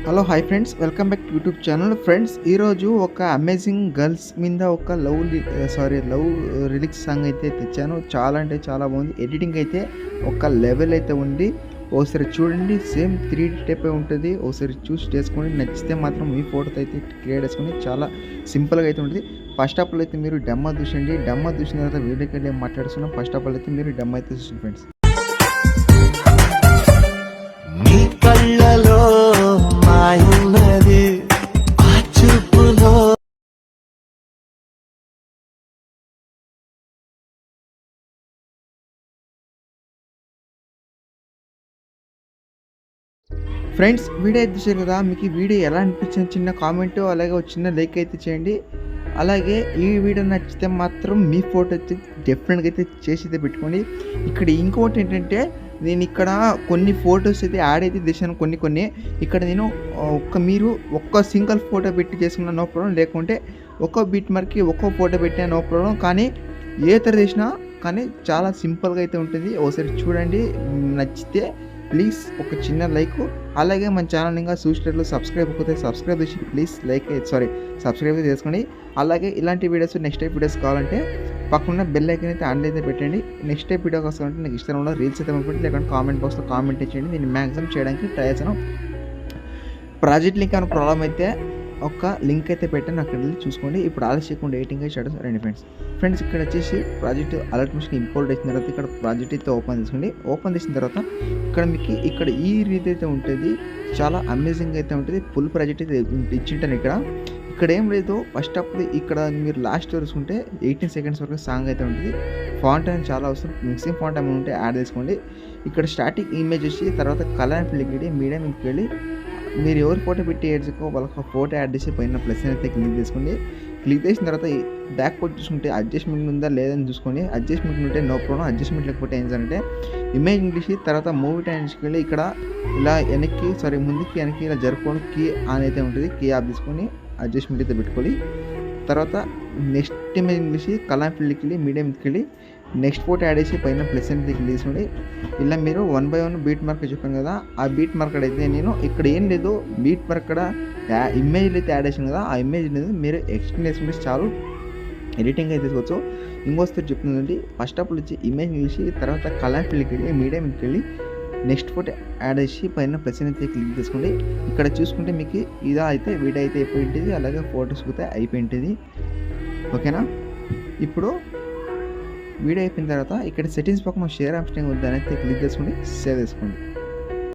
Hello hi friends, welcome back to YouTube channel. Friends, ఈరోజు ఒక amazing girls మీద ఒక లవ్ లిరిక్స్ సాంగ్ అయితే తెచ్చాను. చాలా అంటే చాలా బాగుంది. ఎడిటింగ్ అయితే ఒక లెవెల్ అయితే ఉంది. ఒకసారి చూడండి. సేమ్ 3D టైప్ ఉంటుంది. ఒకసారి చూసి చేసుకోండి. నచ్చితే మాత్రం మీ ఫోటోతో అయితే క్రియేట్ చేసుకొని చాలా సింపుల్గా అయితే ఉంటుంది. ఫస్ట్ ఆఫ్ ఆల్ అయితే మీరు డెమో చూసండి. డెమో చూసిన తర్వాత వీడియోకి వెళ్ళి మాట్లాడుతున్నాం. ఫస్ట్ ఆఫ్ ఆల్ అయితే మీరు డెమో అయితే చూసండి ఫ్రెండ్స్. నీ కళ్ళలో మాయున్నది ఆ చూపులో. ఫ్రెండ్స్, వీడియో అయితే చూసారు కదా. మీకు ఈ వీడియో ఎలా అనిపించింది చిన్న కామెంట్, అలాగే ఒక చిన్న లైక్ అయితే చేయండి. అలాగే ఈ వీడియో నచ్చితే మాత్రం మీ ఫోటో అయితే డెఫినెట్గా అయితే చేసి అయితే పెట్టుకోండి. ఇక్కడ ఇంకోటి ఏంటంటే, నేను ఇక్కడ కొన్ని ఫొటోస్ అయితే యాడ్ అయితే చేశాను. కొన్ని ఇక్కడ నేను మీరు ఒక్క సింగిల్ ఫోటో పెట్టి చేసుకున్నా నో ప్రాబ్లం, లేకుంటే ఒక్కో బీట్ మార్క్కి ఒక్కో ఫోటో పెట్టినా నో ప్రాబ్లం. కానీ ఏ తర చేసినా కానీ చాలా సింపుల్గా అయితే ఉంటుంది. ఒకసారి చూడండి. నచ్చితే ప్లీజ్ ఒక చిన్న లైక్, అలాగే మన ఛానల్ ఇంకా చూసినట్లు సబ్స్క్రైబ్ అయిపోతే సబ్స్క్రైబ్ చేసి ప్లీజ్ సబ్స్క్రైబ్ చేసుకోండి. అలాగే ఇలాంటి వీడియోస్ నెక్స్ట్ టైప్ వీడియోస్ కావాలంటే పక్కన బెల్ ఐకాన్ అయితే ఆన్ అయితే పెట్టండి. నెక్స్ట్ టైప్ వీడియో కోసం అంటే నాకు ఇష్టం ఉన్న రీల్స్ అయితే పంపండి, లేకుంటే కామెంట్ బాక్స్లో కామెంట్ చేయండి. నేను మ్యాక్సిమం చేయడానికి ట్రై చేస్తాను. ప్రాజెక్ట్ లింక్ అనే ప్రాబ్లం అయితే ఒక లింక్ అయితే పెట్టాను, అక్కడ వెళ్ళి చూసుకోండి. ఇప్పుడు ఆలస్యకుండా ఎడిటింగ్ అయితే స్టార్ట్ రండి ఫ్రెండ్స్. ఇక్కడ వచ్చేసి ప్రాజెక్ట్ అలర్ట్ మిషన్ ఇంపోర్ట్ చేసిన తర్వాత ఇక్కడ ప్రాజెక్ట్ అయితే ఓపెన్ చేసుకోండి. ఓపెన్ చేసిన తర్వాత ఇక్కడ మీకు ఇక్కడ ఈ రీతి అయితే ఉంటుంది. చాలా అమేజింగ్ అయితే ఉంటుంది. ఫుల్ ప్రాజెక్ట్ అయితే ఇచ్చింటాను. ఇక్కడ ఏం లేదు. ఫస్ట్ ఆఫ్ ఇక్కడ మీరు లాస్ట్ చూసుకుంటే 18 సెకండ్స్ వరకు సాంగ్ అయితే ఉంటుంది. ఫాంట్ అని చాలా అవసరం. మిక్సింగ్ ఫాంట్ ఏమైనా ఉంటే యాడ్ చేసుకోండి. ఇక్కడ స్టాటిక్ ఇమేజ్ వచ్చి తర్వాత కలర్ అండ్ ఫిల్కి వెళ్ళి మీడియం ఇంటికి వెళ్ళి మీరు ఎవరు ఫోటో పెట్టి ఏడ్చుకో వాళ్ళకి ఫోటో యాడ్ చేసి పైన ప్లస్ అయితే క్లిక్ చేసుకోండి. క్లిక్ చేసిన తర్వాత బ్యాక్ పోట్ చూసుకుంటే అడ్జస్ట్మెంట్ ఉందా లేదని చూసుకోండి. అడ్జస్ట్మెంట్ ఉంటే నో ప్రాబ్లం. అడ్జస్ట్మెంట్ లేకపోతే ఏం చేయాలంటే ఇమేజ్ ఇంగ్లీష్ తర్వాత మూవీ టైమ్స్కి వెళ్ళి ఇక్కడ ఇలా ముందుకి వెనక్కి ఇలా జరుపుకొని కీ ఆన్ అయితే ఉంటుంది. కీ ఆఫ్ తీసుకొని అడ్జస్ట్మెంట్ అయితే పెట్టుకోవాలి. తర్వాత నెక్స్ట్ ఇమేజ్ ఇంగ్లీష్ కలర్ ఫీల్డ్కి వెళ్ళి మీడియంకి వెళ్ళి నెక్స్ట్ ఫోటో యాడ్ చేసి పైన ప్లస్ అయితే క్లిక్ చేసుకోండి. ఇలా మీరు 1 by 1 బీట్ మార్క్ చెప్పాను కదా. ఆ బీట్ మార్క్ అయితే నేను ఇక్కడ ఏం లేదు, బీట్ మార్క్ ఇక్కడ ఇమేజ్లు అయితే యాడ్ చేసాను కదా. ఆ ఇమేజ్ అనేది మీరు ఎక్స్టెండ్ చేసుకుంటే చాలు, ఎడిటింగ్ అయితే తీసుకోవచ్చు. ఇంకోసారి చెప్తుందండి. ఫస్ట్ ఆఫ్ ఆల్ వచ్చి ఇమేజ్ చూసి తర్వాత కలర్ ఫీల్డ్కి వెళ్ళి మీడియంకి వెళ్ళి నెక్స్ట్ ఫోటో యాడ్ చేసి పైన ప్లస్ అయితే క్లిక్ చేసుకోండి. ఇక్కడ చూసుకుంటే మీకు ఇదా అయితే వీడియో అయితే అయిపోయి ఉంటుంది. అలాగే ఫొటోస్ కూడా అయిపోయి ఉంటుంది. ఓకేనా. ఇప్పుడు వీడియో అయిపోయిన తర్వాత ఇక్కడ సెట్టింగ్స్ పక్కన షేర్ ఆప్షన్ వద్దని అయితే క్లిక్ చేసుకోండి. సేవ్ చేసుకోండి.